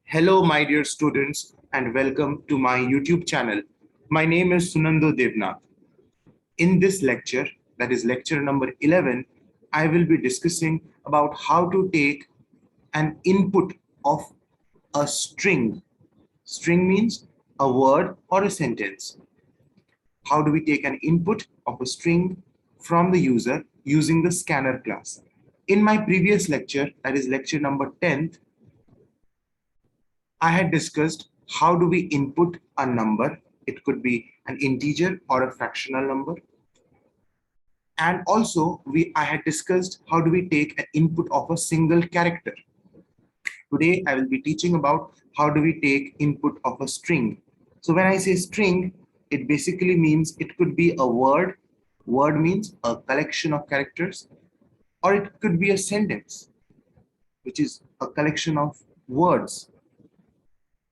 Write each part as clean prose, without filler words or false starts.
Hello, my dear students, and welcome to my YouTube channel. My name is Sunando Devnath. In this lecture, that is lecture number 11, I will be discussing about how to take an input of a string. String means a word or a sentence. How do we take an input of a string from the user using the scanner class? In my previous lecture, that is lecture number 10, I had discussed how do we input a number. It could be an integer or a fractional number. And also I had discussed how do we take an input of a single character. Today I will be teaching about how do we take input of a string. So when I say string, it basically means it could be a word. Word means a collection of characters, or it could be a sentence, which is a collection of words.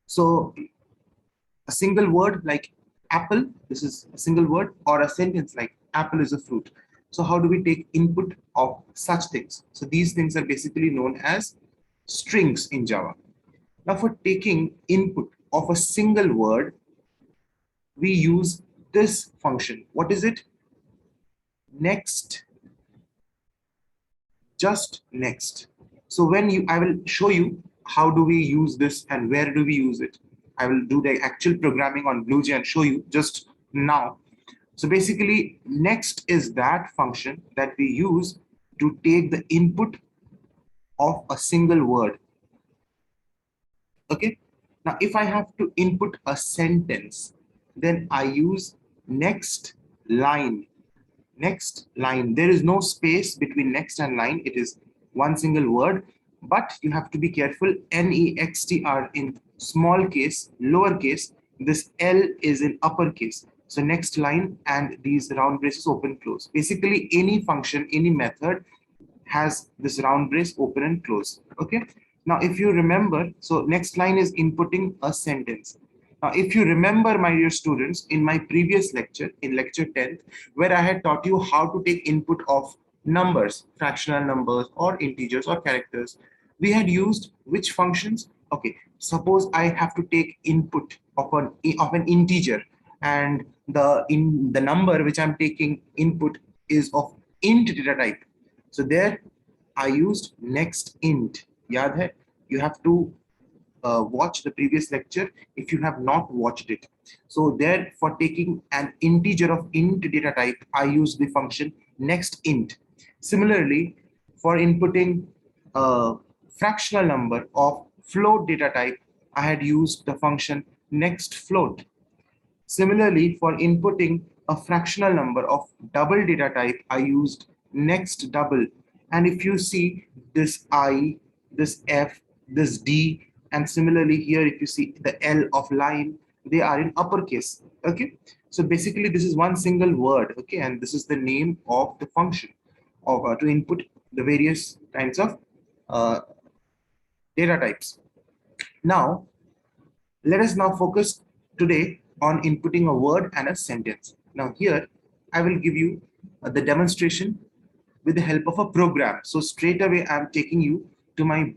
So a single word like apple, this is a single word, or a sentence like apple is a fruit. So how do we take input of such things? So these things are basically known as strings in Java. Now for taking input of a single word, we use this function. What is it? Next. Just next. So I will show you how do we use this and where do we use it. I will do the actual programming on BlueJ and show you just now. So basically, next is that function that we use to take the input of a single word. Okay. Now, if I have to input a sentence, then I use next line. Next line. There is no space between next and line. It is one single word, but you have to be careful. NEXTR in small case, lowercase. This L is in uppercase. So next line and these round braces open close. Basically, any function, any method has this round brace open and close. Okay. Now, if you remember, so next line is inputting a sentence. Now, if you remember, my dear students, in my previous lecture, in lecture 10th, where I had taught you how to take input of numbers, fractional numbers, or integers or characters, we had used which functions? Okay, suppose I have to take input of an integer, and the number which I'm taking input is of int data type. So there I used next int. Yaad hai? You have to watch the previous lecture if you have not watched it. So there, for taking an integer of int data type, I use the function next int. Similarly, for inputting a fractional number of float data type, I had used the function next float. Similarly, for inputting a fractional number of double data type, I used next double. And if you see this I, this F, this D, and similarly here, if you see the L of line, they are in uppercase. Okay. So basically, this is one single word. Okay. And this is the name of the function of to input the various kinds of uh, data types. Now, let us now focus today on inputting a word and a sentence. Now here, I will give you the demonstration with the help of a program. So straight away, I'm taking you to my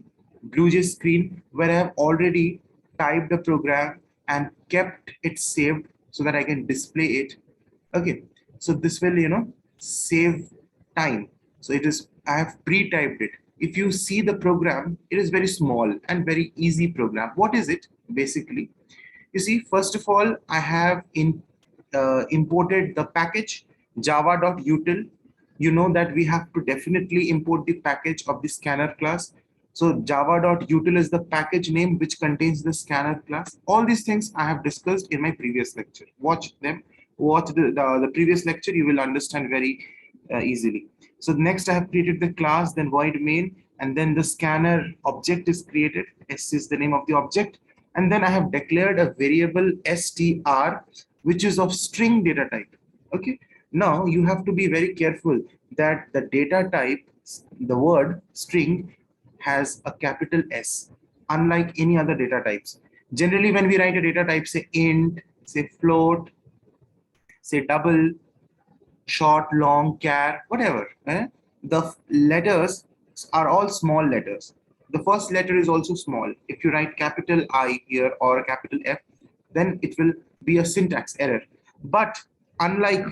BlueJ screen where I have already typed the program and kept it saved so that I can display it. Okay, so this will, save time. So I have pre-typed it. If you see the program, it is very small and very easy program. What is it basically? You see, first of all, I have imported the package java.util. You know that we have to definitely import the package of the scanner class. So java.util is the package name which contains the scanner class. All these things I have discussed in my previous lecture. Watch them. Watch the previous lecture. You will understand very easily. So next I have created the class, then void main, and then the scanner object is created. S is the name of the object. And then I have declared a variable str, which is of string data type. Okay. Now you have to be very careful that the data type, the word string, has a capital S, unlike any other data types. Generally, when we write a data type, say int, say float, say double, short, long, char, whatever, the letters are all small letters. the first letter is also small. If you write capital I here or capital F, then it will be a syntax error. But unlike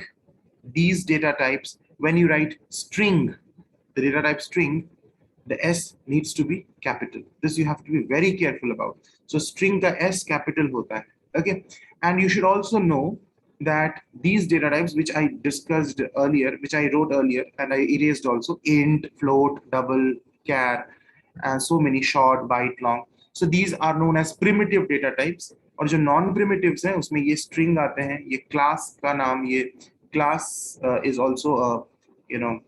these data types, when you write string, the data type string, the S needs to be capital. This you have to be very careful about. So string ka S capital hota hai. Okay. And you should also know that these data types, which I discussed earlier, which I wrote earlier, and I erased also, int, float, double, char, and so many short, byte, long. So these are known as primitive data types. और जो non primitives हैं उसमें ये string आते हैं, ये class का नाम, ये class is also a, you know,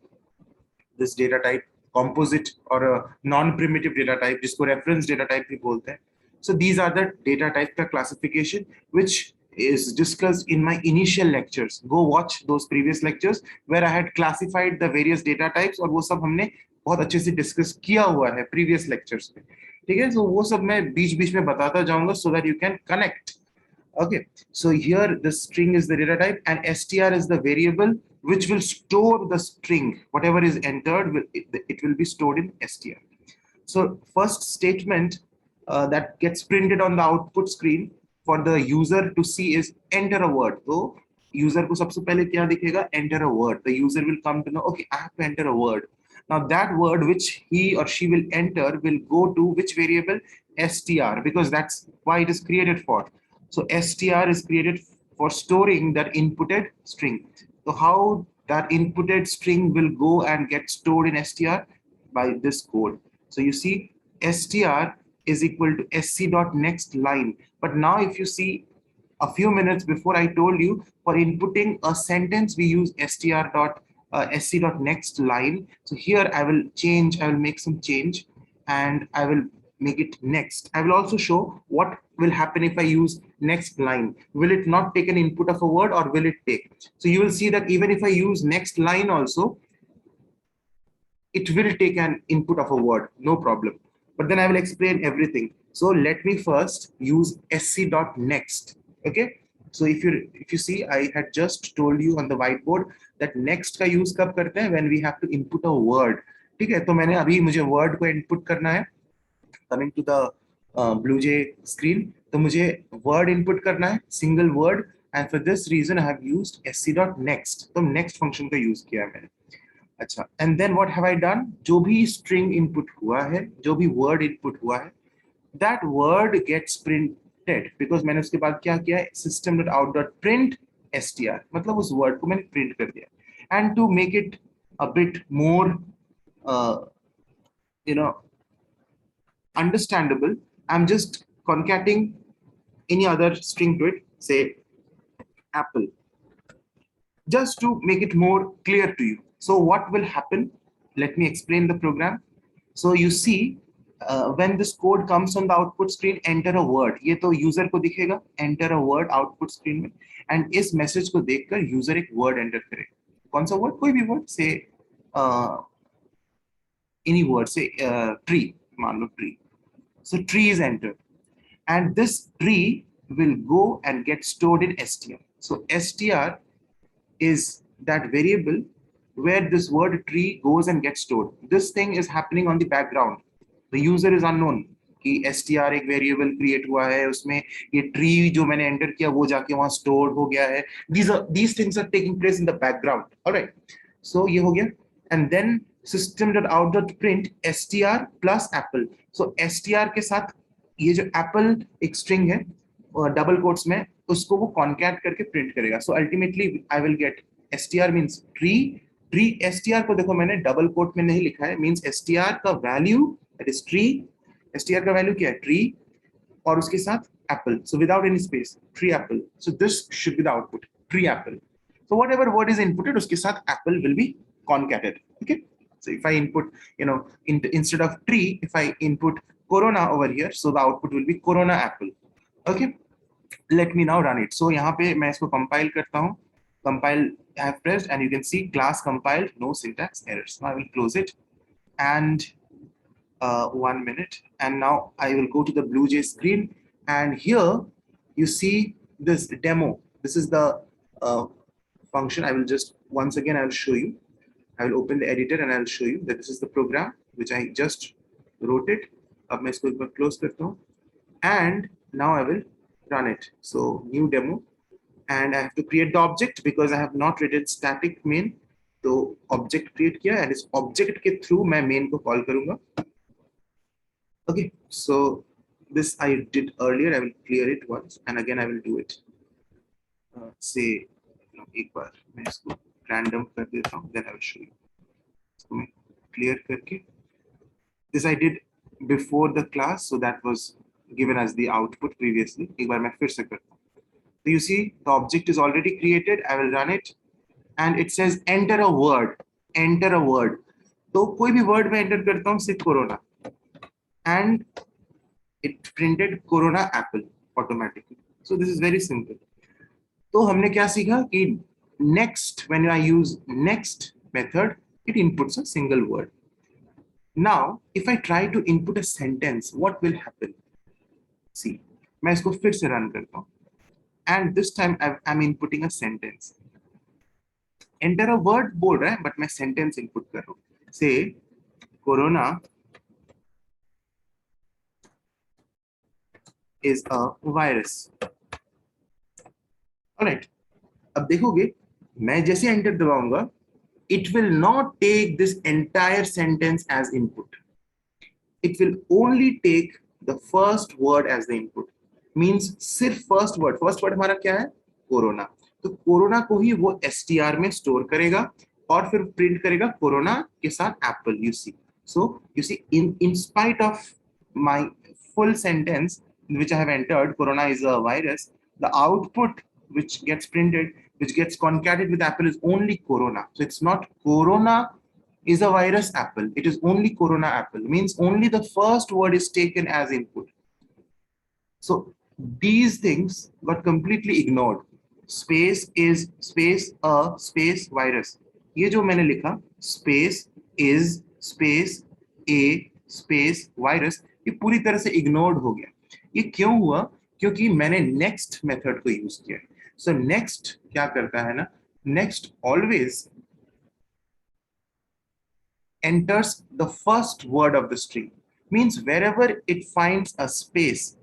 this data type composite or a non-primitive data type, जिसको reference data type भी बोलते हैं. So these are the data type का classification which is discussed in my initial lectures. Go watch those previous lectures where I had classified the various data types और वो सब हमने बहुत अच्छे से discuss किया हुआ है previous lectures में. ठीक है, so वो सब मैं बीच-बीच में बताता जाऊंगा so that you can connect. Okay, so here the string is the data type and str is the variable which will store the string. Whatever is entered, it will be stored in str. So first statement that gets printed on the output screen for the user to see is enter a word. So user को सबसे पहले क्या दिखेगा? Enter a word. The user will come to know, okay, I have to enter a word. Now that word which he or she will enter will go to which variable? Str, because that's why it is created for. So str is created for storing that inputted string. So how that inputted string will go and get stored in str? By this code. So you see str is equal to sc.next line. But now if you see a few minutes before, I told you for inputting a sentence we use sc.next line. So here I will make some change and I will make it next. I will also show what will happen if I use next line. Will it not take an input of a word or will it take? So you will see that even if I use next line also, it will take an input of a word, no problem. But then I will explain everything. So let me first use sc.next. Okay. So if you see, I had just told you on the whiteboard that next का use कब करते हैं? When we have to input a word. ठीक है, तो मैंने अभी मुझे word को input करना है. Coming to the BlueJ screen, तो मुझे word input करना है, single word, and for this reason I have used sc.next. तो next function का use किया है मैंने. अच्छा, and then what have I done? जो भी string input हुआ है, जो भी word input हुआ है, that word gets printed because मैंने उसके बाद क्या किया है? system.out.print str, मतलब उस word को मैंने print कर दिया. And to make it a bit more, understandable, I'm just concatenating any other string to it, say apple, just to make it more clear to you. So what will happen? Let me explain the program. So you see, when this code comes on the output screen, enter a word. ये तो user को दिखेगा, enter a word output screen में, and इस message को देखकर user एक word enter करेगा. कौन सा word? कोई भी word, say any word, say tree, मान लो tree. So tree is entered, and this tree will go and get stored in str. So str is that variable where this word tree goes and gets stored. This thing is happening on the background. The user is unknown कि str एक variable create हुआ है, उसमें ये tree जो मैंने enter किया वो जाके वहाँ stored हो गया है. These things are taking place in the background. All right. So ये हो गया, and then system.out.print str plus apple. So str के साथ ये जो apple एक string है डबल कोट्स में, उसको वो कॉन्कैट करके प्रिंट करेगा. So ultimately I will get str means tree. Tree str को देखो मैंने डबल कोट में नहीं लिखा है, मींस str का value that is tree. str का वैल्यू क्या है? ट्री, और उसके साथ Apple. So without any space, tree Apple. So this should be the output, tree Apple. So whatever word is inputted, उसके साथ apple will be concatenated. Okay. So if I input, instead of tree, if I input corona over here, so the output will be corona apple. Okay. Let me now run it. So यहाँ पे मैं इसको compile करता हूँ. Compile I have pressed, and you can see class compiled, no syntax errors. Now I will close it, and 1 minute, and now I will go to the BlueJ screen, and here you see this demo. This is the function. I will just once again I will show you. I will open the editor and I will show you that this is the program which I just wrote it. अब मैं इसको एक बार close करता हूँ and now I will run it. So new demo, and I have to create the object because I have not written static main. तो object create किया and इस object के through मैं main को call करूँगा. Okay, so this I did earlier. I will clear it once and again I will do it. Say एक बार मैं इसको random कर देता हूँ. Then I will show you. इसको मैं clear करके. This I did before the class, so that was given as the output previously. एक बार मैं फिर से करता हूँ. So you see the object is already created. I will run it and it says enter a word. Enter a word. तो कोई भी word मैं enter करता हूँ सिर्फ corona and it printed corona apple automatically. So this is very simple. तो हमने क्या सीखा कि next, when I use next method, it inputs a single word. Now if I try to input a sentence, what will happen? See, मैं इसको फिर से run करता हूँ and this time I'm inputting a sentence. Enter a word बोल रहा है but मैं sentence input कर रहा हूँ. Say corona is a virus. Alright. अब देखोगे मैं जैसे enter दबाऊंगा it will not take this entire sentence as input. It will only take the first word as the input. Means सिर्फ first word हमारा क्या है? कोरोना. तो कोरोना को ही वो str में स्टोर करेगा और फिर प्रिंट करेगा कोरोना के साथ Apple. You see, so you see, in spite of my full sentence which I have entered, corona is a virus, the output which gets printed, which gets concatenated with apple is only corona. So it's not corona is a virus apple. It is only corona apple. Means only the first word is taken as input. So these things got completely ignored. Space is space a space virus. ये जो मैंने लिखा space is space a space virus, ये पूरी तरह से ignored हो गया. ये क्यों हुआ? क्योंकि मैंने next method को use किया. So next क्या करता है ना? Next always enters the first word of the string. Means wherever it finds a space,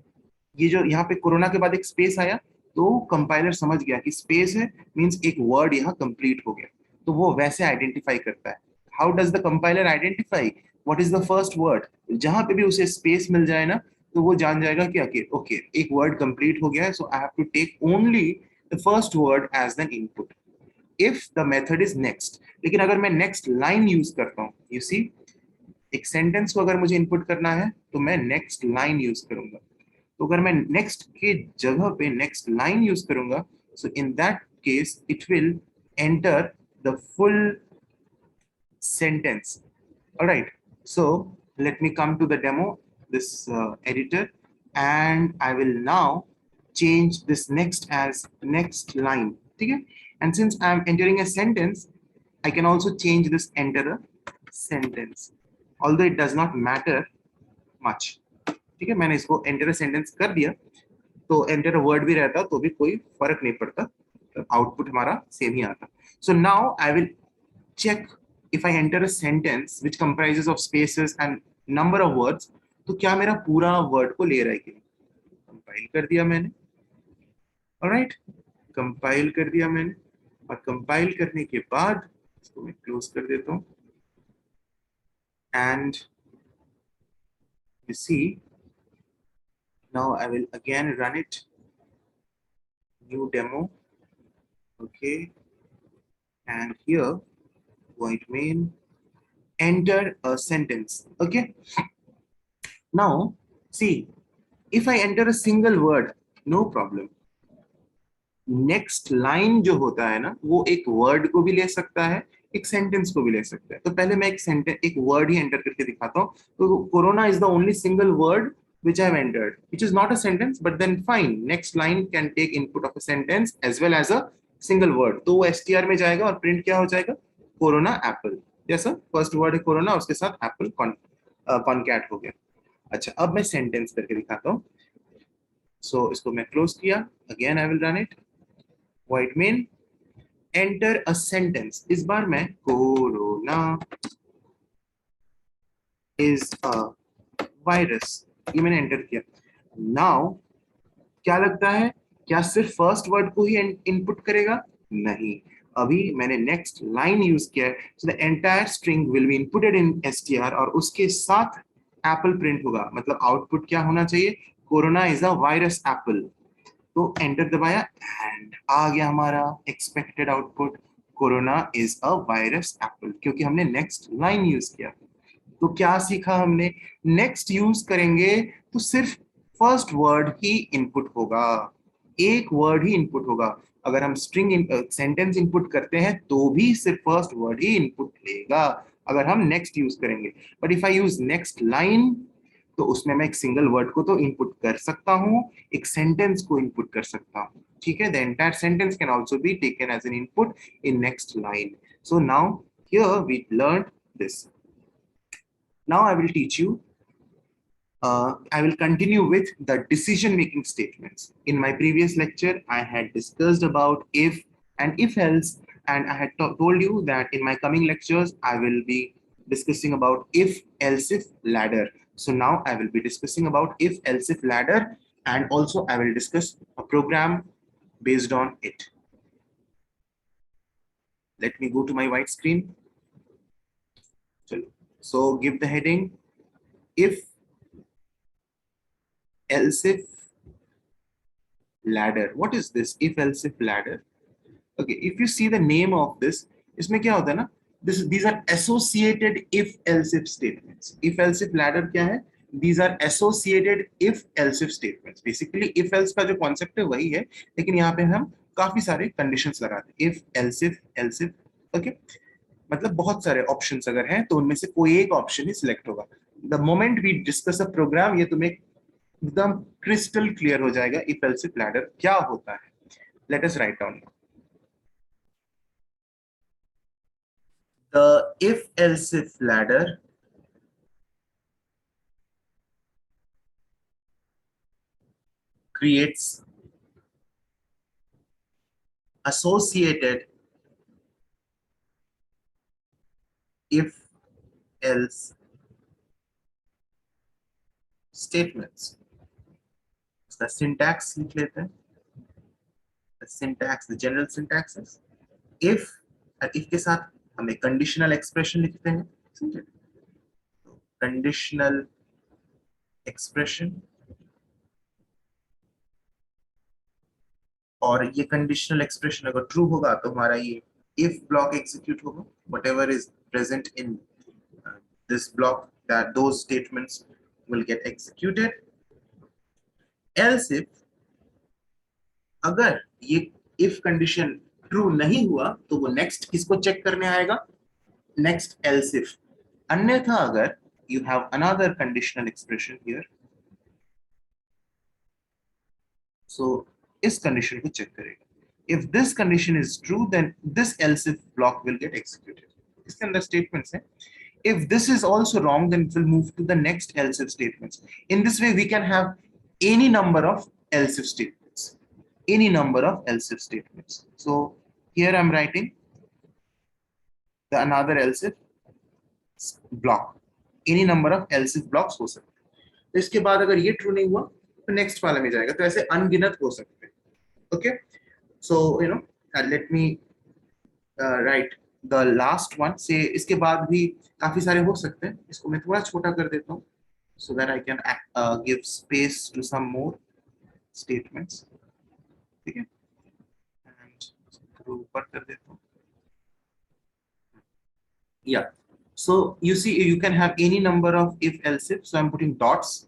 ये जो यहाँ पे कोरोना के बाद एक स्पेस आया तो कंपाइलर समझ गया कि स्पेस है मींस एक वर्ड यहाँ कंप्लीट हो गया, तो वो वैसे आइडेंटिफाई करता है. How does the compiler identify what is the first word? जहां पे भी उसे स्पेस मिल जाए ना तो वो जान जाएगा कि ओके एक वर्ड कंप्लीट हो गया है, so I have to take only the first word as an input if the method is next. लेकिन अगर मैं नेक्स्ट लाइन यूज करता हूँ, यू सी, एक सेंटेंस को अगर मुझे इनपुट करना है तो मैं नेक्स्ट लाइन यूज करूंगा. तो अगर मैं नेक्स्ट के जगह पे नेक्स्ट लाइन यूज करूंगा, so in that case it will enter the full sentence. All right, so let me come to the demo, this editor, and I will now change this next as next line. Okay, and since I'm entering a sentence, I can also change this enter a sentence, although it does not matter much. ठीक है, मैंने इसको enter sentence कर दिया तो enter word भी रहता तो भी कोई फर्क नहीं पड़ता, आउटपुट हमारा सेम ही आता. So now I will check if I enter a sentence which comprises of spaces and number of words, तो क्या मेरा पूरा वर्ड को ले रहा है कि नहीं. कंपाइल कर दिया मैंने. ऑलराइट, कंपाइल कर दिया मैंने और कंपाइल करने के बाद इसको मैं क्लोज कर देता हूं and you see now I will again run it, new demo. Okay, and here void main, enter a sentence. Okay, now see, if I enter a single word, no problem. Next line जो होता है ना वो एक word को भी ले सकता है, एक सेंटेंस को भी ले सकता है. तो पहले मैं एक वर्ड ही एंटर करके दिखाता हूँ. तो corona is the only single word which I have entered, which is not a sentence, but then fine. Next line can take input of a sentence as well as a single word. तो वो str में जाएगा और print क्या हो जाएगा? Corona Apple. जैसा first word है कोरोना, उसके साथ एप्पल कॉनकैट हो गया. अच्छा, अब मैं सेंटेंस करके दिखाता हूँ. सो इसको मैं क्लोज किया, again I will run it. void main, enter a sentence. इस बार मैं कोरोना is a वायरस, ये मैंने एंटर किया। नाउ क्या लगता है, क्या सिर्फ फर्स्ट वर्ड को ही इनपुट करेगा? नहीं, अभी मैंने नेक्स्ट लाइन यूज किया है। So the entire string will be inputted in str और उसके साथ एप्पल प्रिंट होगा। मतलब आउटपुट क्या होना चाहिए? Corona is a virus Apple. तो एंटर दबाया एंड आ गया हमारा expected output, corona is a virus Apple, क्योंकि हमने नेक्स्ट लाइन यूज किया। तो क्या सीखा हमने? नेक्स्ट यूज करेंगे तो सिर्फ फर्स्ट वर्ड ही इनपुट होगा, एक वर्ड ही इनपुट होगा। अगर हम स्ट्रिंग सेंटेंस इनपुट करते हैं तो भी सिर्फ फर्स्ट वर्ड ही इनपुट लेगा अगर हम नेक्स्ट यूज करेंगे। But if I use next line तो उसमें मैं एक सिंगल वर्ड को तो इनपुट कर सकता हूं, एक सेंटेंस को इनपुट कर सकता हूं। ठीक है, the entire sentence can also be taken as an input in next line. So now here we learn this. Now I will teach you, I will continue with the decision making statements. In my previous lecture, I had discussed about if and if else, and I had told you that in my coming lectures, I will be discussing about if else if ladder. So now I will be discussing about if else if ladder, and also I will discuss a program based on it. Let me go to my white screen. So give the heading if else if ladder. What is this if else if ladder? Okay, if you see the name of this, इसमें क्या होता है ना, these are associated if else if statements. If else if ladder क्या है? These are associated if else if statements. Basically if else का जो concept है वही है, लेकिन यहाँ पे हम काफी सारे conditions लगाते हैं। If else if, okay? मतलब बहुत सारे ऑप्शंस अगर हैं तो उनमें से कोई एक ऑप्शन ही सिलेक्ट होगा। The moment we discuss a program, ये तुम्हें एकदम क्रिस्टल क्लियर हो जाएगा इफ एल्स इफ लैडर क्या होता है। Let us write down the if else if ladder creates associated if else statements. इसका सिंटैक्स लिख लेते हैं। The syntax, the general syntax is if, और if के साथ हमें कंडीशनल एक्सप्रेशन लिखते हैं, समझे? कंडीशनल एक्सप्रेशन, और ये कंडीशनल एक्सप्रेशन अगर ट्रू होगा तो हमारा ये if ब्लॉक एग्जीक्यूट होगा, whatever is present in this block, that those statements will get executed. Else if, अगर ये if कंडीशन ट्रू नहीं हुआ तो वो नेक्स्ट किसको चेक करने आएगा? Next else if. अन्यथा अगर you have another conditional expression here, so इस कंडीशन को चेक करेगा। If this condition is true, then this else if block will get executed. इसके अंदर statements हैं। If this is also wrong, then we'll move to the next else if statements. In this way, we can have any number of else if statements. Any number of else if statements. So here I'm writing the another else if block. Any number of else if blocks हो सकते हैं। तो इसके बाद अगर ये true नहीं हुआ तो next वाले में जाएगा। तो ऐसे अनगिनत हो सकते हैं। Okay, so you know, let me write the last one. से इसके बाद भी काफी सारे हो सकते हैं। इसको मैं थोड़ा छोटा कर देता हूँ so that I can give space to some more statements. ठीक है, and ऊपर कर देता हूँ। Yeah, so you see you can have any number of if else if, so I'm putting dots,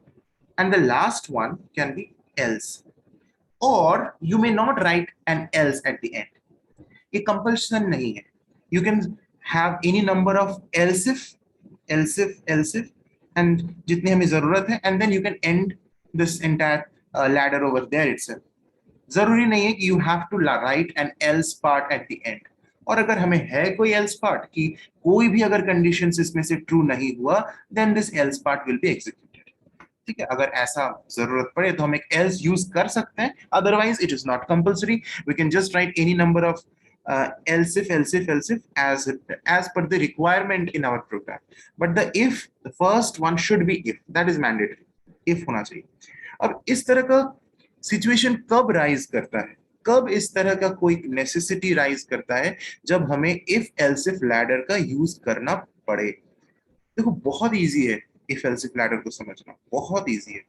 and the last one can be else, or you may not write an else at the end. ये compulsion नहीं है। You can have any number of else if, and जितनी हमें जरूरत है, and then you can end this entire ladder over there itself. जरूरी नहीं है कि you have to write an else part at the end. और अगर हमें है कोई else part कि कोई भी अगर conditions इसमें से true नहीं हुआ, then this else part will be executed. ठीक है, अगर ऐसा जरूरत पड़े तो हम एक else यूज कर सकते हैं, otherwise it is not compulsory. We can just write any number of else if as per the requirement in our program. But the first one should be if, that is mandatory. if होना चाहिए. अब इस तरह का situation कब rise करता है, कब इस तरह का कोई नेसेसिटी राइज करता है, जब हमें इफ एल्स इफ लैडर का यूज करना पड़े. देखो बहुत इजी है इफ एल्स इफ लैडर को समझना, बहुत इजी है,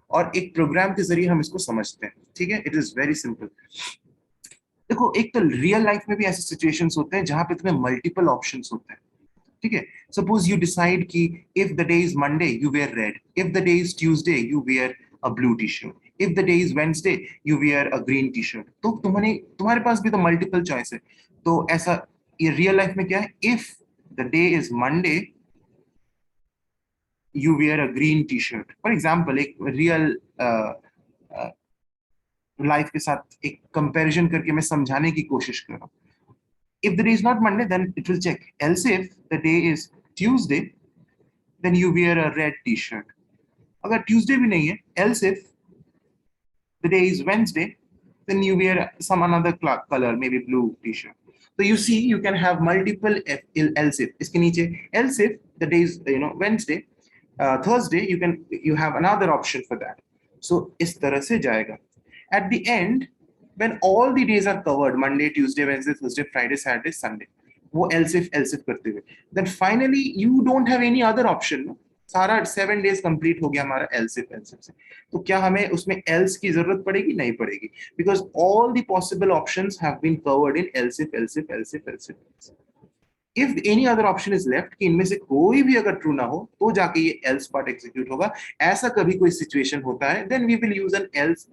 और एक प्रोग्राम के जरिए हम इसको समझते हैं. ठीक है, इट इज वेरी सिंपल. देखो एक तो रियल लाइफ में भी ऐसे सिचुएशंस होते हैं जहां पे तुम्हें मल्टीपल ऑप्शंस होते हैं. ठीक है, सपोज यू डिसाइड कि if the day is Monday you wear red, if the day is Tuesday you wear a blue T shirt, if the day is Wednesday you wear a green T shirt. तो तुम्हारे पास भी तो multiple choice है. तो ऐसा ये real life में क्या है, if the day is Monday you wear a green T shirt. For example एक रियल लाइफ के साथ एक कंपैरिजन करके मैं समझाने की कोशिश कर रहा हूँ. If the day is not Monday, then it will check. Else, if the day is Tuesday, then you wear a red T-shirt. अगर Tuesday भी नहीं है, else if the day is Wednesday, then you wear some another color, maybe blue T-shirt. So you see, you can have multiple else if. इसके नीचे else if the day is Wednesday, Thursday, you have another option for that. So इस तरह से जाएगा. At the end, when all the days are covered, Monday, Tuesday, Wednesday, Thursday, Friday, Saturday, Sunday, वो else if करते हुए, then finally you don't have any other option. No? सारा 7 days complete हो गया हमारा else if से. तो क्या हमें उसमें else की जरूरत पड़ेगी? नहीं पड़ेगी, because all the possible options have been covered in else if. If any other option is left, कि इनमें से कोई भी अगर ट्रू ना हो तो जाके ये else part execute होगा. ऐसा कभी कोई situation होता है, then we will use an else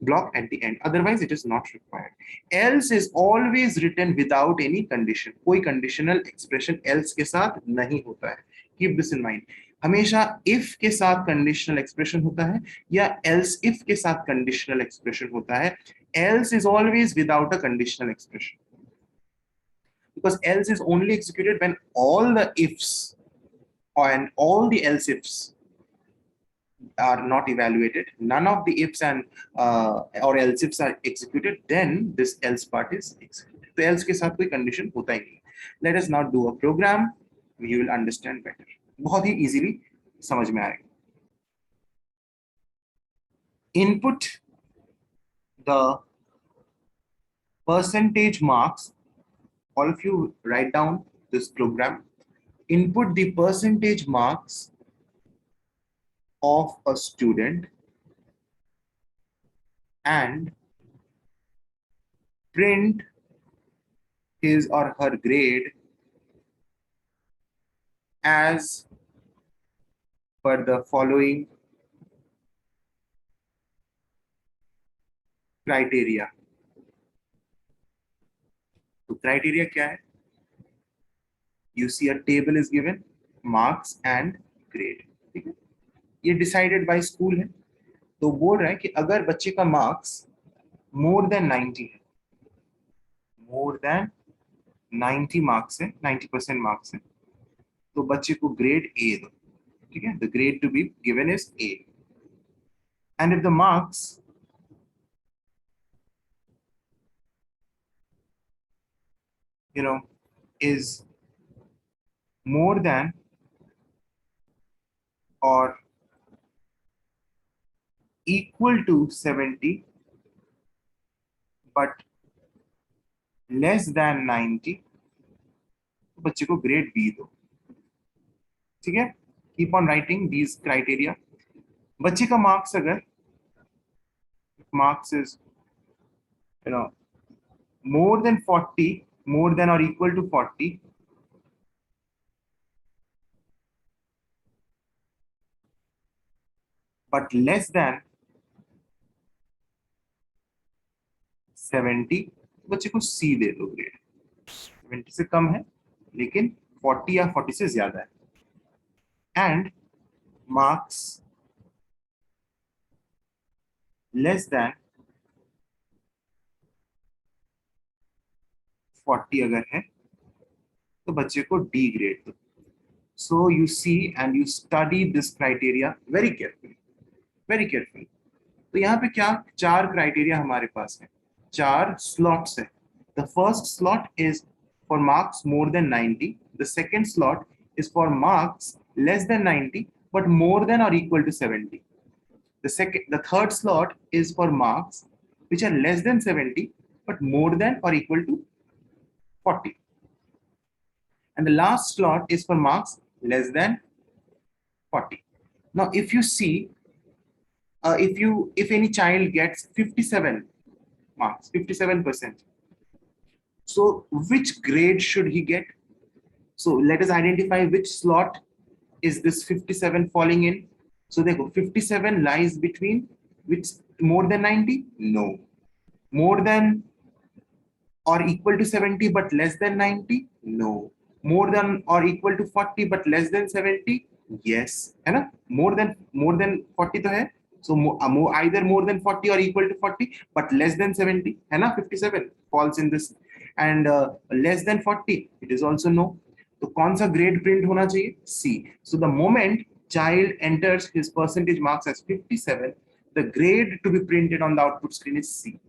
block at the end. Otherwise, it is not required. Else is always written without any condition. कोई conditional expression else के साथ नहीं होता है. Keep this in mind. हमेशा if के साथ conditional expression होता है या else if के साथ conditional expression होता है. Else is always without a conditional expression. Because else is only executed when all the ifs and all the else ifs are not evaluated, none of the ifs and or else ifs are executed, then this else part is executed. तो else के साथ कोई condition होता ही नहीं. Let us now do a program, you will understand better. बहुत ही easily समझ में आएगा. Input the percentage marks. All of you write down this program. Input the percentage marks of a student and print his or her grade as per the following criteria. तो criteria क्या है? You see a table is given, marks and grade. ठीक है, ये decided by school है. तो बोल रहा है कि अगर बच्चे का मार्क्स मोर देन 90 है, मोर देन 90 मार्क्स है, 90% मार्क्स है, तो बच्चे को ग्रेड ए दो. ठीक है, the grade to be given is a. And if the marks is more than or equal to 70 but less than 90, तो बच्चे को ग्रेड बी दो. ठीक है, keep on writing these criteria. बच्चे का मार्क्स अगर marks is more than 40, more than or equal to 40, but less than 70, बच्चे को सी दे दो ग्रेड. 70 से कम है लेकिन 40 या 40 से ज्यादा है. एंड मार्क्स लेस देन 40 अगर है तो बच्चे को डी ग्रेड दो. So you see and you study this criteria very carefully, very carefully. तो यहाँ पे क्या 4 क्राइटेरिया हमारे पास है, 4 स्लॉट्स है. The first slot is for marks more than 90. The second slot is for marks less than 90 but more than or equal to 70. The third slot is for marks which are less than 70 but more than or equal to 40. And the last slot is for marks less than 40. Now, if you see, if any child gets 57 marks, 57%, so which grade should he get? So let us identify which slot is this 57 falling in. So they go 57 lies between which, more than 90? No. More than or equal to 70 but less than 90? No. More than or equal to 40 but less than 70? Yes. है ना? More than 40 तो है. So either more than 40 or equal to 40 but less than 70 है ना? 57 falls in this, and less than 40 it is also no. तो कौन सा grade print होना चाहिए? C. So the moment child enters his percentage marks as 57, the grade to be printed on the output screen is C.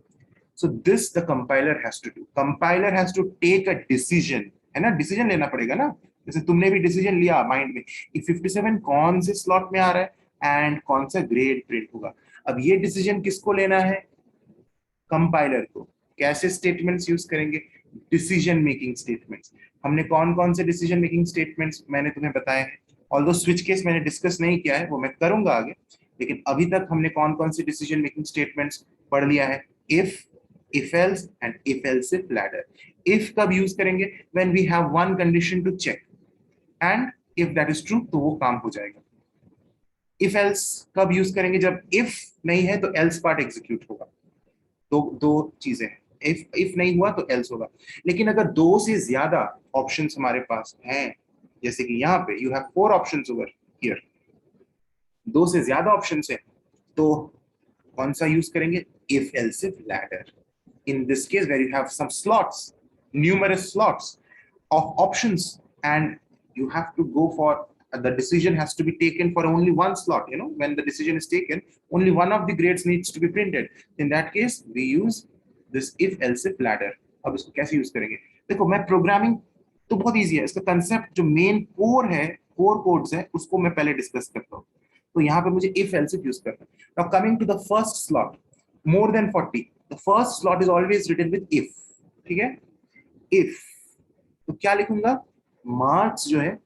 So this the compiler has to do. Compiler has to take a decision, है ना? Decision लेना पड़ेगा ना? जैसे तुमने भी decision लिया mind में कि 57 कौन से स्लॉट में आ रहा है एंड कौन सा ग्रेड प्रिंट होगा. अब ये डिसीजन किसको लेना है? कंपाइलर को. कैसे स्टेटमेंट्स यूज करेंगे? Decision making statements. हमने कौन कौन से डिसीजन मेकिंग स्टेटमेंट्स मैंने तुम्हें बताए हैं. ऑल्दो स्विच केस मैंने डिस्कस नहीं किया है, वो मैं करूंगा आगे, लेकिन अभी तक हमने कौन कौन से डिसीजन मेकिंग स्टेटमेंट्स पढ़ लिया है. if else and if else if ladder. if कब यूज करेंगे? when we have one condition to check and if that is true तो वो काम हो जाएगा. if else कब यूज करेंगे? जब if नहीं है तो else पार्ट एग्जीक्यूट होगा. दो चीजें हैं. if नहीं हुआ तो else होगा. लेकिन अगर दो से ज्यादा ऑप्शंस हमारे पास हैं, जैसे कि यहाँ पे you have 4 options over here, दो से ज्यादा ऑप्शंस है, तो कौन सा यूज करेंगे? if else if ladder. In this case where you have some slots, numerous slots of options, and you have to go for the decision has to be taken for only one slot. When the decision is taken, only one of the grades needs to be printed. In that case we use this if else if ladder. अब इसको कैसे use करेंगे? देखो, मैं programming तो बहुत easy है, इसका कंसेप्ट जो मेन कोर कोड्स है उसको मैं पहले डिस्कस करता हूँ. तो यहाँ पे मुझे if else if यूज करना है. Now coming to the first slot, more than 40, the first slot is always written with if. ठीक है? if तो क्या लिखूंगा? मार्क्स जो है,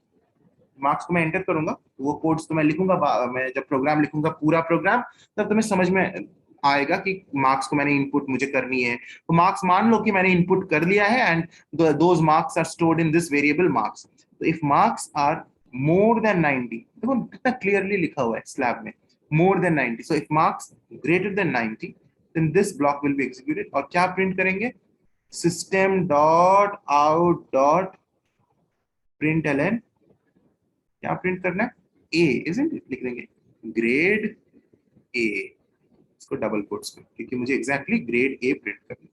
मार्क्स को मैं एंटर करूंगा, वो कोड्स तो मैं लिखूंगा. मैं जब प्रोग्राम लिखूंगा पूरा प्रोग्राम, तब तुम्हें समझ में आएगा कि मार्क्स को मैंने इनपुट मुझे करनी है. तो मार्क्स मान लो कि मैंने इनपुट कर लिया है and those marks are stored in this variable marks. तो if marks are more than 90, देखो कितना क्लियरली लिखा हुआ है स्लैब में, more than 90. So if marks greater than 90, then this block will be executed. और क्या प्रिंट करेंगे? system dot out dot println. क्या प्रिंट करना है? a, isn't it? लिख देंगे ग्रेड a, इसको डबल कोट्स में, क्योंकि मुझे एग्जैक्टली ग्रेड a प्रिंट करना है.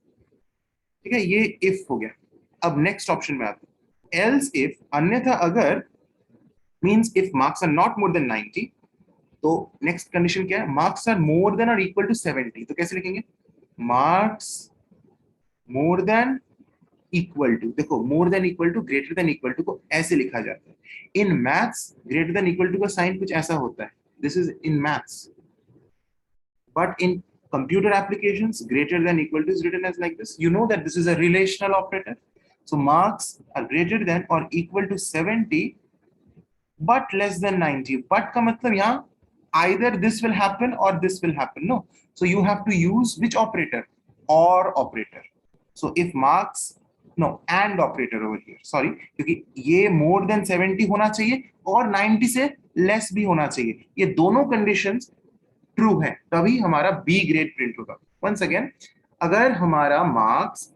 ठीक है, ये if हो गया. अब नेक्स्ट ऑप्शन में आते हैं, else if, अन्यथा अगर, means if marks are not more than 90, तो नेक्स्ट कंडीशन क्या है? मार्क्स आर मोर देन और इक्वल टू 70. तो कैसे लिखेंगे? Marks more than equal to. देखो, more than equal to, greater than equal to को ऐसे लिखा जाता है. In maths greater than equal to का साइन कुछ ऐसा होता है. This is in maths, but in computer applications greater than equal to is written as like this. You know that this is a relational operator. So marks are greater than or equal to 70 but less than 90. but का मतलब यहाँ either this will happen or this will happen. No, so you have to use which operator? Or operator. So if marks, no, and operator over here, sorry, क्योंकि ये more than 70 होना चाहिए और 90 से less भी होना चाहिए. ये दोनों conditions true है, तभी हमारा B ग्रेड प्रिंट होगा. Once again, अगर हमारा मार्क्स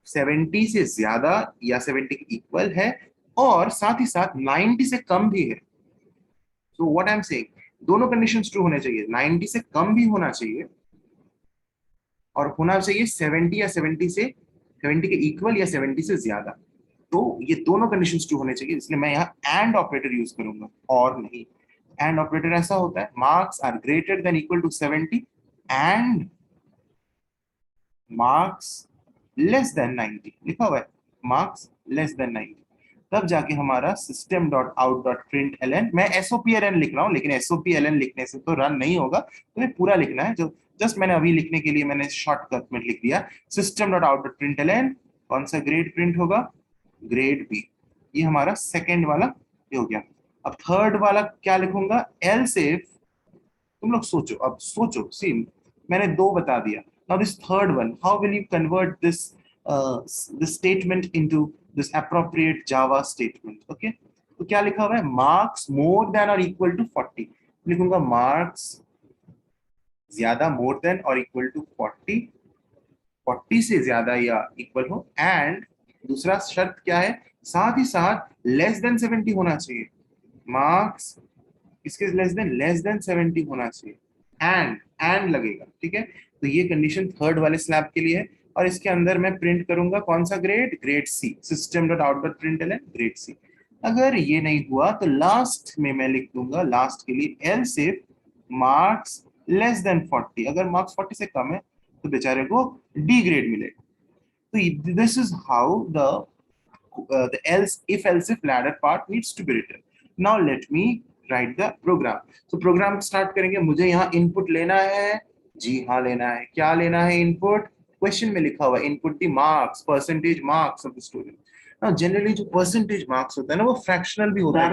70 से ज्यादा या 70 के इक्वल है और साथ ही साथ 90 से कम भी है, so what I'm saying, दोनों कंडीशंस ट्रू होने चाहिए. 90 से कम भी होना चाहिए और होना चाहिए 70 या 70 के इक्वल या 70 से ज्यादा. तो ये दोनों कंडीशंस ट्रू होने चाहिए, इसलिए मैं यहाँ एंड ऑपरेटर यूज करूंगा और नहीं. एंड ऑपरेटर ऐसा होता है, marks are greater than equal to 70 and marks less than 90 लिखा हुआ है, मार्क्स लेस देन 90, तब जाके हमारा system dot out dot print L N, मैं SOPLN लिख रहा हूँ लेकिन SOPLN लिखने से तो रन नहीं होगा, तो ये पूरा लिखना है, जो जस्ट मैंने अभी लिखने के लिए मैंने शॉर्टकट में लिख दिया, system dot out dot print L N, कौन सा ग्रेड प्रिंट होगा, ग्रेड बी। ये हमारा सेकेंड वाला ये हो गया। अब थर्ड वाला क्या लिखूंगा, एल्स इफ, तुम लोग सोचो, अब सोचो, सी मैंने दो बता दिया, now this third one, how will you convert this this statement into this appropriate Java statement. Okay, तो क्या लिखा हुआ है, मार्क्स मोर देन और इक्वल टू 40, लिखूंगा मार्क्स ज्यादा मोर देन और इक्वल टू 40, 40 से ज्यादा या इक्वल हो, एंड दूसरा शर्त क्या है, साथ ही साथ लेस देन 70 होना चाहिए, मार्क्स इसके लेस देन 70 होना चाहिए, एंड लगेगा, ठीक है। तो ये कंडीशन थर्ड वाले स्लैब के लिए है, और इसके अंदर मैं प्रिंट करूंगा कौन सा grade, grade C, system dot out dot print L grade C. अगर ये नहीं हुआ तो लास्ट में मैं लिख दूंगा, लास्ट के लिए else if marks less then 40, अगर मार्क्स 40 से कम है तो बेचारे को डी ग्रेड मिलेगा। तो this is how the else if ladder part needs to be written. Now let me write the program. So program start करेंगे, मुझे यहाँ input लेना है, जी हाँ लेना है, क्या लेना है input, क्वेश्चन में लिखा हुआ input the marks, percentage marks of the student. Now generally जो percentage marks होता है ना वो fractional भी होता है,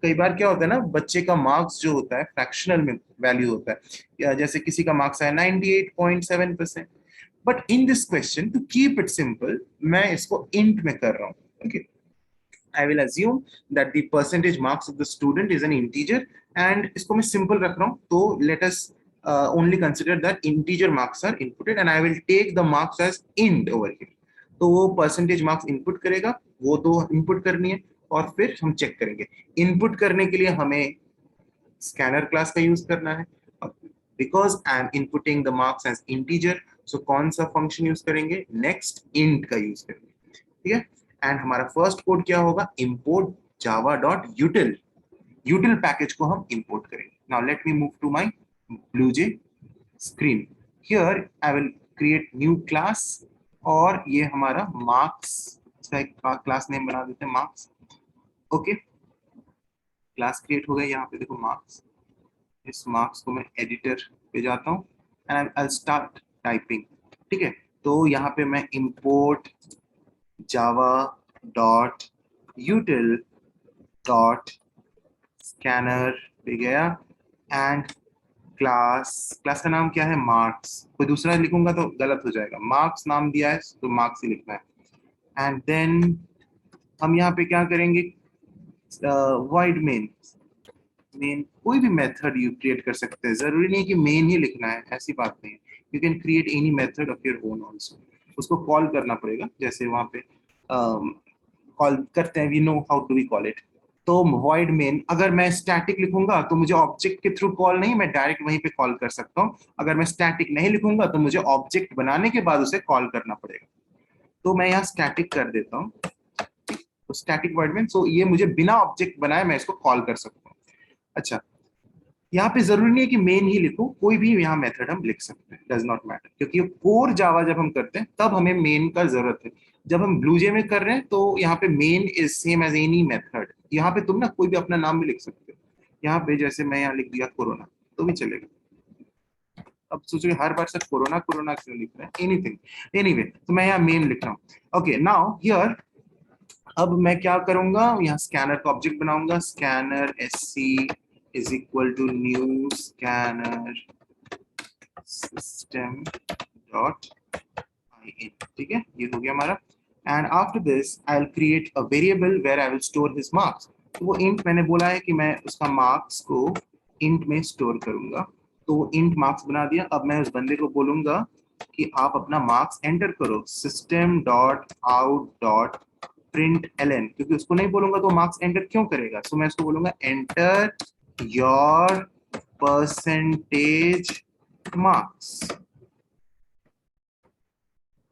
कई बार क्या होता है ना, बच्चे का मार्क्स जो होता है फ्रैक्शनल में वैल्यू होता है, या जैसे किसी का मार्क्स है 98.7%, but in this question to keep it simple मैं इसको इंट में कर रहा हूं। Okay, I will assume that the percentage marks of the student is an integer, and इसको मैं simple रख रहा हूँ, तो let us only consider that integer marks are inputted and I will take the marks as int over here. तो वो percentage marks input करेगा, वो तो input करनी है, और फिर हम चेक करेंगे। इनपुट करने के लिए हमें स्कैनर क्लास का यूज करना है, because I am inputting the marks as integer, so कौन सा फंक्शन यूज करेंगे, नेक्स्ट इंट का यूज करेंगे, ठीक है। एंड हमारा फर्स्ट कोड क्या होगा, import Java dot util, util package को हम इंपोर्ट करेंगे। Now let me move to my BlueJ screen, here I will create new class, और ये हमारा मार्क्स का एक क्लास नेम बना देते हैं, मार्क्स। ओके, क्लास क्रिएट हो गया, यहाँ पे देखो मार्क्स, इस मार्क्स को मैं एडिटर पे जाता हूँ एंड आई स्टार्ट टाइपिंग, ठीक है। तो यहाँ पे मैं import Java dot यूटिल dot scanner पे गया, एंड क्लास का नाम क्या है, मार्क्स, कोई दूसरा लिखूंगा तो गलत हो जाएगा, मार्क्स नाम दिया है तो मार्क्स ही लिखना है। एंड देन हम यहाँ पे क्या करेंगे, वाइड मेन, कोई भी मेथड यू क्रिएट कर सकते हैं, जरूरी नहीं कि मेन ही लिखना है, ऐसी बात नहीं है, you can create any method of your own also, उसको कॉल करना पड़ेगा, जैसे वहां पे कॉल करते हैं, we know how to we call it. तो void main, अगर मैं स्टैटिक लिखूंगा तो मुझे ऑब्जेक्ट के थ्रू कॉल नहीं, मैं डायरेक्ट वहीं पे कॉल कर सकता हूँ, अगर मैं स्टैटिक नहीं लिखूंगा तो मुझे ऑब्जेक्ट बनाने के बाद उसे कॉल करना पड़ेगा, तो मैं यहाँ स्टैटिक कर देता हूँ, तो स्टैटिक void main, सो ये मुझे बिना ऑब्जेक्ट बनाए मैं इसको कॉल कर सकता हूँ। अच्छा, यहाँ पे जरूरी नहीं है कि मेन ही लिखो, कोई भी यहाँ मेथड हम लिख सकते हैं, डज नॉट मैटर, क्योंकि कोर जावा जब हम करते हैं तब हमें मेन का जरूरत है, जब हम ब्लूजे में कर रहे हैं तो यहाँ पे main is same as any method, यहाँ पे तुम ना कोई भी अपना नाम भी लिख सकते हो, यहाँ पे जैसे मैं यहाँ लिख दिया कोरोना तो भी चलेगा। अब सोचोगे हर बार सिर्फ कोरोना कोरोना क्यों लिख रहे हैं, एनीथिंग, एनीवे, तो मैं यहाँ मेन लिख रहा हूँ। ओके, नाउ हियर अब मैं क्या करूंगा, यहाँ स्कैनर का ऑब्जेक्ट बनाऊंगा, scanner SC is equal to new scanner system dot in, ठीक है, ये हो गया हमारा। And after this I will create a variable where I will store his marks, तो वो इंट मैंने बोला है कि मैं उसका मार्क्स को इंट में स्टोर करूंगा, तो इंट मार्क्स बना दिया। अब मैं उस बंदे को बोलूंगा कि आप अपना मार्क्स एंटर करो, system dot out dot println, क्योंकि उसको नहीं बोलूंगा तो मार्क्स एंटर क्यों करेगा, सो मैं उसको बोलूंगा enter your percentage marks.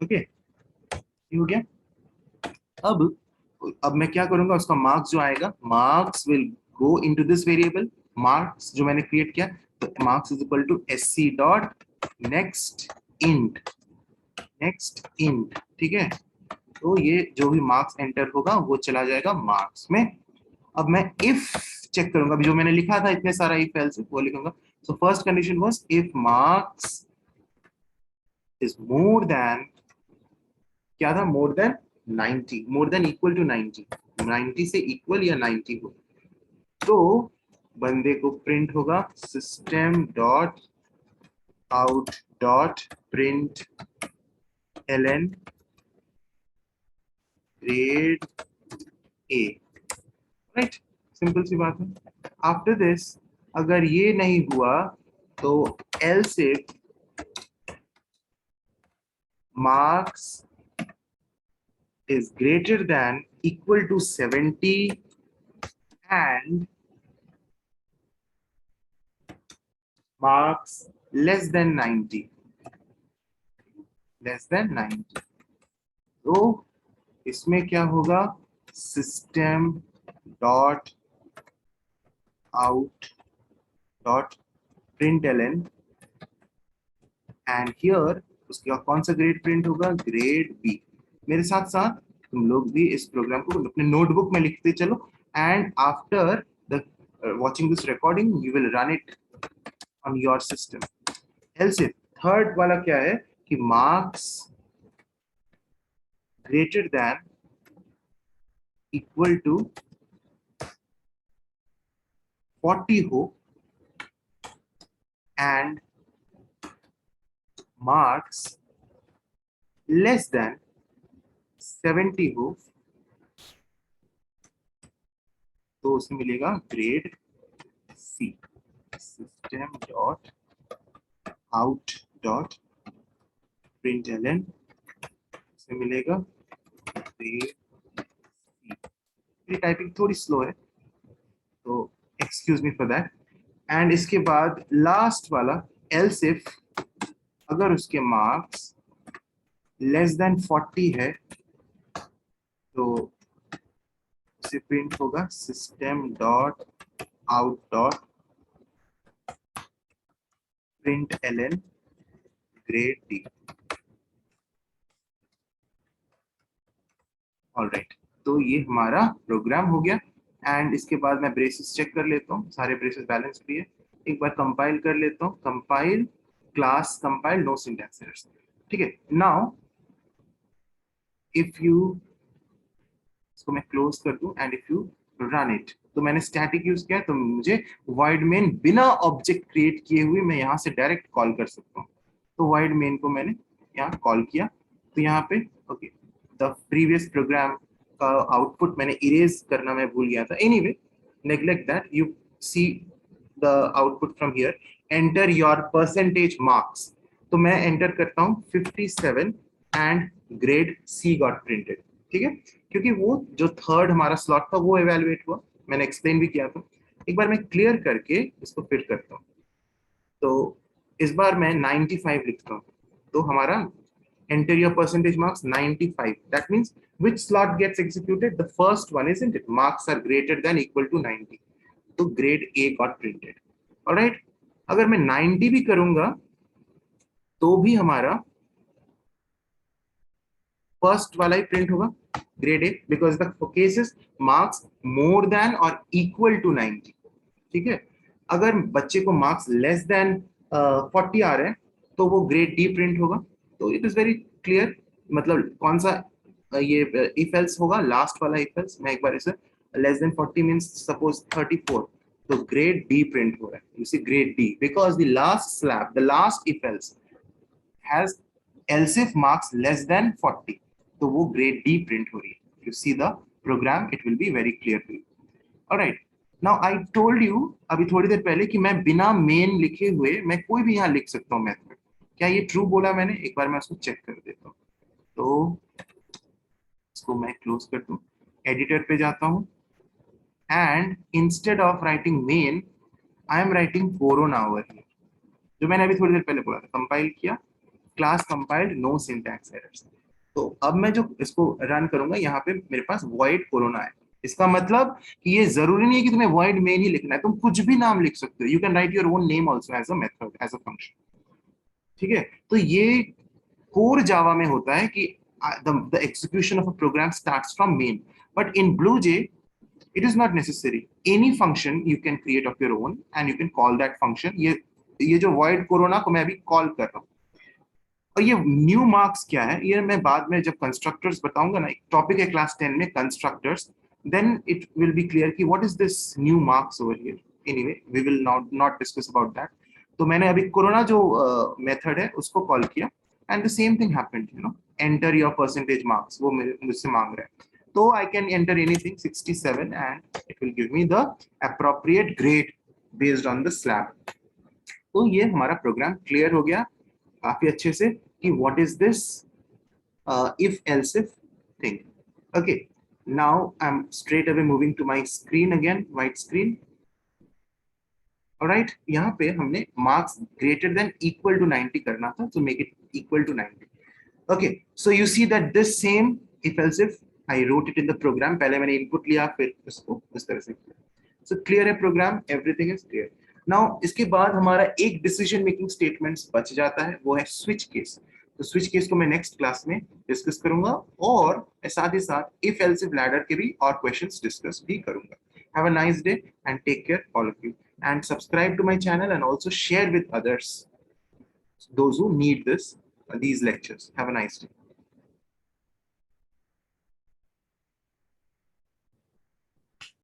Okay, ये हो गया। अब मैं क्या करूंगा, उसका मार्क्स जो आएगा, marks will go into this variable marks जो मैंने क्रिएट किया, तो marks is equal to SC dot next int, next int, ठीक है। तो ये जो भी मार्क्स एंटर होगा वो चला जाएगा मार्क्स में। अब मैं इफ चेक करूंगा, अभी जो मैंने लिखा था इतने सारा इफ एल्स वो लिखूंगा। So first condition was if marks is more than, क्या था, more than 90, more than equal to 90, 90 से इक्वल या 90 हो, तो बंदे को प्रिंट होगा system dot out dot println grade A, right. Simple सी बात है। आफ्टर दिस अगर ये नहीं हुआ तो else if marks is greater than equal to 70 and marks less than 90, less than 90, तो इसमें क्या होगा, system dot out dot println and here उसका कौन सा ग्रेड प्रिंट होगा, ग्रेड बी। मेरे साथ साथ तुम लोग भी इस प्रोग्राम को अपने नोटबुक में लिखते चलो, and after the watching this recording you will run it on your system। else if third वाला क्या है कि marks greater than equal to 40 हो एंड मार्क्स लेस देन 70 हो, तो उसमें मिलेगा grade C. System dot out dot println से मिलेगा ग्रेड सी। ये टाइपिंग थोड़ी स्लो है तो excuse me for that. And इसके बाद लास्ट वाला एल्स इफ अगर उसके मार्क्स लेस देन 40 है तो उसे प्रिंट होगा system dot out dot println grade D. Alright, तो ये हमारा प्रोग्राम हो गया। एंड इसके बाद मैं ब्रेसेस चेक कर लेता हूँ, सारे ब्रेसेस बैलेंस भी है। एक बार कंपाइल कर लेता हूँ, compile class compile no syntax errors, ठीक है। नाउ इफ यू, इसको मैं क्लोज कर दूं and if you run it, तो मैंने स्टैटिक यूज किया तो मुझे void मेन बिना ऑब्जेक्ट क्रिएट किए हुए मैं यहाँ से डायरेक्ट कॉल कर सकता हूँ। तो void मेन को मैंने यहाँ कॉल किया, तो यहाँ पे ओके द प्रीवियस प्रोग्राम का आउटपुट मैंने इरेज करना मैं भूल गया था। Anyway neglect that, you see the output from here, enter your percentage marks. तो मैं एंटर करता हूँ 57 and grade C got printed, ठीक है, क्योंकि वो जो थर्ड हमारा स्लॉट था वो एवेलुएट हुआ, मैंने एक्सप्लेन भी किया था। एक बार मैं क्लियर करके इसको फिर करता हूँ, तो इस बार मैं 95 लिखता हूँ, तो हमारा enter your percentage marks 95, that means which slot gets executed, the first one, isn't it, marks are greater than equal to 90, तो grade A got printed। alright, अगर मैं 90 भी करूंगा तो भी हमारा फर्स्ट वाला ही प्रिंट होगा, grade A, because the cases marks more than और इक्वल टू 90, ठीक है। अगर बच्चे को मार्क्स लेस देन 40 आ रहे हैं तो वो ग्रेड डी प्रिंट होगा। तो इट इज वेरी क्लियर, मतलब कौन सा ये इफ एल्स होगा, लास्ट वाला इफ एल्स। मैं एक बार इसे, लेस देन 40 मींस सपोज 34, तो ग्रेड डी प्रिंट हो रहा है, you see grade D, because the last slab, the last if else has else if marks less than 40, तो वो grade D print हो रही है। You see the program, it will be very clear to you। Alright, now I told you अभी थोड़ी देर पहले कि मैं बिना मेन लिखे हुए मैं कोई भी यहाँ लिख सकता हूँ मेथड। क्या ये ट्रू बोला मैंने? एक बार मैं उसको चेक कर देता हूँ। तो इसको मैं क्लोज कर दूँ, एडिटर पे जाता हूँ and instead of writing main I am writing corona over here, जो मैंने अभी थोड़ी देर पहले बोला था। कंपाइल किया, class compiled no syntax errors. तो अब मैं जो इसको रन करूंगा यहाँ पे मेरे पास void कोरोना है। इसका मतलब कि ये जरूरी नहीं है कि तुम्हें void main ही लिखना है, तुम कुछ भी नाम लिख सकते हो। You can write your own name also as a method, as a function, ठीक है। तो ये कोर जावा में होता है कि the execution of a program starts from main, but in BlueJ it is not necessary. Any function you can create of your own and you can call that function. ये जो void corona को मैं अभी call कर रहा हूँ, और ये न्यू मार्क्स क्या है ये मैं बाद में जब कंस्ट्रक्टर्स बताऊंगा ना, एक टॉपिक है क्लास 10 में constructors, then it will be clear कि what is this new marks over here. Anyway we will not discuss about that. तो मैंने अभी कोरोना जो मेथड है उसको कॉल किया and the same thing happened, you know, enter your percentage marks, वो मुझसे मांग रहा है. तो I can enter anything 67 and it will give me the appropriate grade based on the slab. तो ये हमारा प्रोग्राम क्लियर हो गया काफी अच्छे से कि what is this if else if thing. Okay, now I'm straight away moving to my screen again, white screen. Alright, यहाँ पे हमने marks greater than equal to 90 करना था, so make it equal to 90. Okay, so you see that this same if else if I wrote it in the program. पहले मैंने input लिया फिर उसको इस तरह से किया. So clear है program, everything is clear. Now इसके बाद हमारा एक decision making statements बच जाता है, वो है switch case. तो switch case को मैं next class में discuss करूंगा और साथ ही साथ if else if ladder के भी और questions discuss भी करूंगा. Have a nice day and take care all of you, and subscribe to my channel and also share with others, those who need these lectures. Have a nice day.